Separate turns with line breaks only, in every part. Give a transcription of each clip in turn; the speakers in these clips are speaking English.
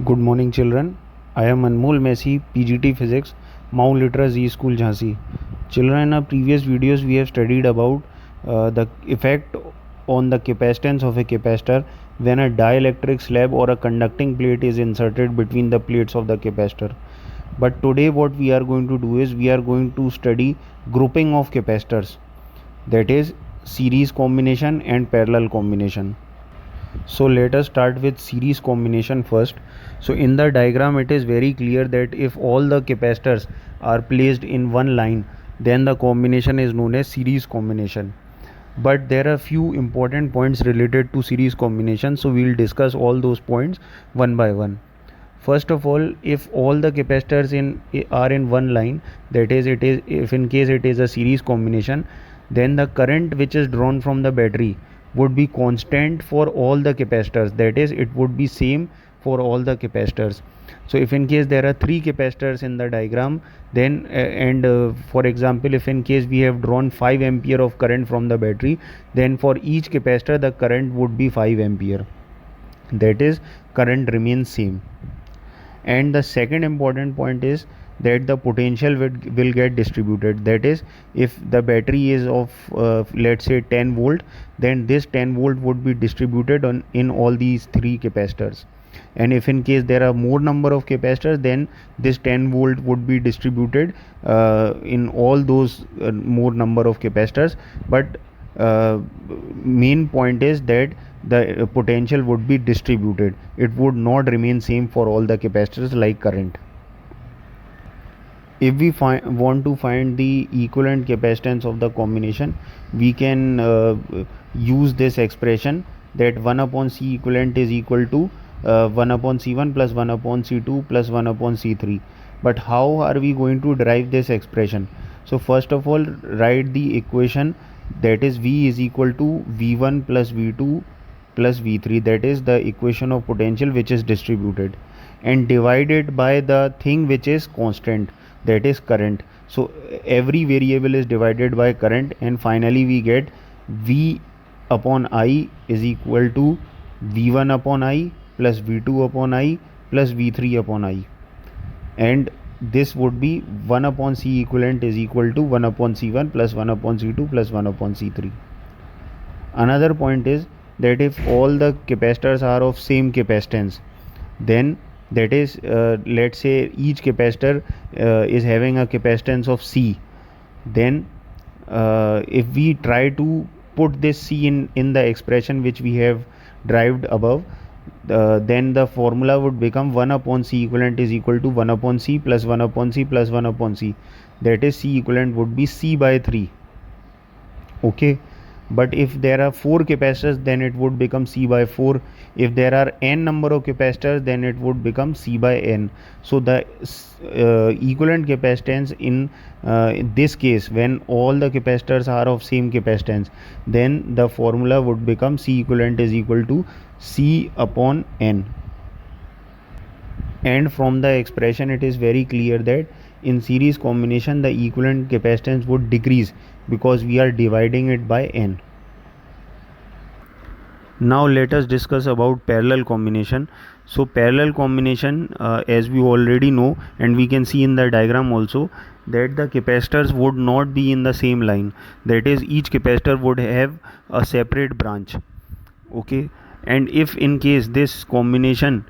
Good morning, children. I am Anmol Messi, PGT Physics, Mount Litra Z School, Jhansi. Children, in our previous videos, we have studied about the effect on the capacitance of a capacitor when a dielectric slab or a conducting plate is inserted between the plates of the capacitor. But today, what we are going to do is we are going to study grouping of capacitors, that is, series combination and parallel combination. So let us start with series combination first. So in the diagram it is very clear that if all the capacitors are placed in one line, then the combination is known as series combination. But there are few important points related to series combination, so we will discuss all those points one by one. First of all, if all the capacitors are in one line, that is, it is if in case it is a series combination, then the current which is drawn from the battery would be constant for all the capacitors, that is, it would be same for all the capacitors. So if in case there are three capacitors in the diagram, then for example, if in case we have drawn 5 ampere of current from the battery, then for each capacitor the current would be 5 ampere, that is, current remains same. And the second important point is that the potential will get distributed, that is, if the battery is of let's say 10 volt, then this 10 volt would be distributed in all these three capacitors. And if in case there are more number of capacitors, then this 10 volt would be distributed in all those more number of capacitors. But main point is that the potential would be distributed, it would not remain same for all the capacitors like current. If we want to find the equivalent capacitance of the combination, we can use this expression that 1 upon C equivalent is equal to 1 upon C1 plus 1 upon C2 plus 1 upon C3. But how are we going to derive this expression? So first of all, write the equation, that is V is equal to V1 plus V2 plus V3, that is the equation of potential which is distributed, and divide it by the thing which is constant, that is current. So every variable is divided by current, and finally we get V upon I is equal to V1 upon I plus V2 upon I plus V3 upon I, and this would be 1 upon C equivalent is equal to 1 upon C1 plus 1 upon C2 plus 1 upon C3. Another point is that if all the capacitors are of same capacitance, then that is let's say each capacitor is having a capacitance of C, then if we try to put this C in the expression which we have derived above, then the formula would become 1 upon C equivalent is equal to 1 upon C plus 1 upon C plus 1 upon C, that is C equivalent would be C by 3. Okay, but if there are 4 capacitors, then it would become C by 4. If there are n number of capacitors, then it would become C by n. So the equivalent capacitance in this case, when all the capacitors are of same capacitance, then the formula would become C equivalent is equal to C upon n. And from the expression it is very clear that in series combination the equivalent capacitance would decrease because we are dividing it by n. Now let us discuss about parallel combination. So parallel combination, as we already know and we can see in the diagram also, that the capacitors would not be in the same line, that is, each capacitor would have a separate branch. Okay, and if in case this combination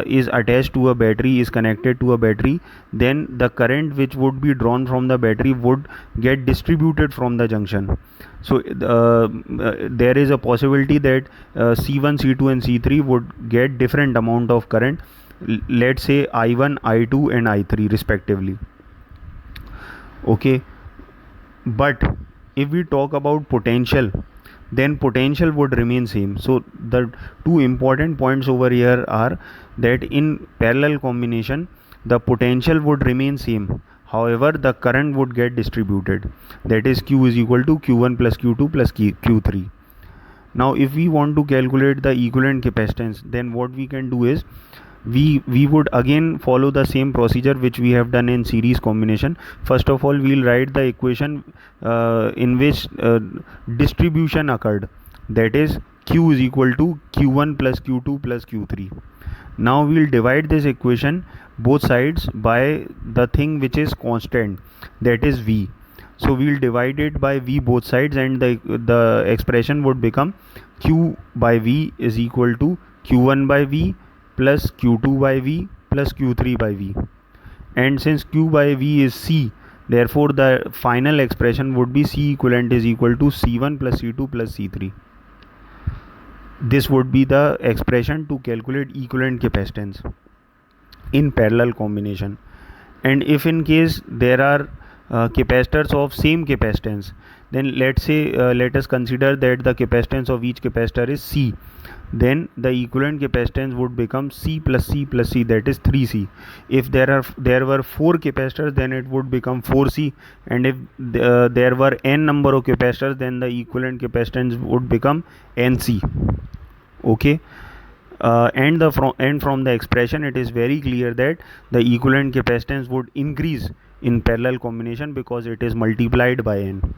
is attached to a battery, is connected to a battery, then the current which would be drawn from the battery would get distributed from the junction. So there is a possibility that C1, C2 and C3 would get different amount of current, let's say I1, I2 and I3 respectively. Okay, but if we talk about potential, then potential would remain same. So the two important points over here are that in parallel combination the potential would remain same, however the current would get distributed, that is Q is equal to Q1 plus Q2 plus Q3. Now if we want to calculate the equivalent capacitance, then what we can do is we would again follow the same procedure which we have done in series combination. First of all, we'll write the equation in which distribution occurred, that is Q is equal to Q1 plus Q2 plus Q3. Now we'll divide this equation both sides by the thing which is constant, that is v. So we'll divide it by v both sides, and the expression would become q by v is equal to q1 by v plus q2 by v plus q3 by v. And since q by v is c, therefore the final expression would be c equivalent is equal to c1 plus c2 plus c3. This would be the expression to calculate equivalent capacitance in parallel combination. And if in case there are capacitors of same capacitance, then let us consider that the capacitance of each capacitor is c. Then the equivalent capacitance would become c plus c plus c, that is 3c. If there were 4 capacitors, then it would become 4c, and if there were n number of capacitors, then the equivalent capacitance would become nc. Okay. And from the expression, it is very clear that the equivalent capacitance would increase in parallel combination because it is multiplied by n.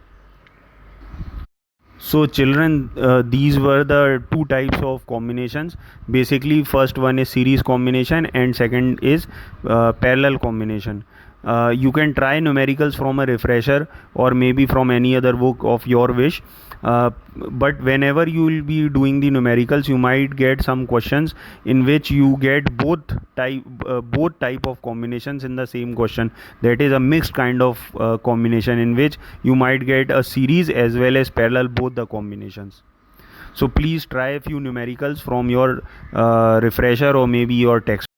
So children, these were the two types of combinations. Basically, first one is series combination and second is parallel combination. You can try numericals from a refresher or maybe from any other book of your wish. But whenever you will be doing the numericals, you might get some questions in which you get both type of combinations in the same question. That is a mixed kind of combination in which you might get a series as well as parallel, both the combinations. So please try a few numericals from your refresher or maybe your text.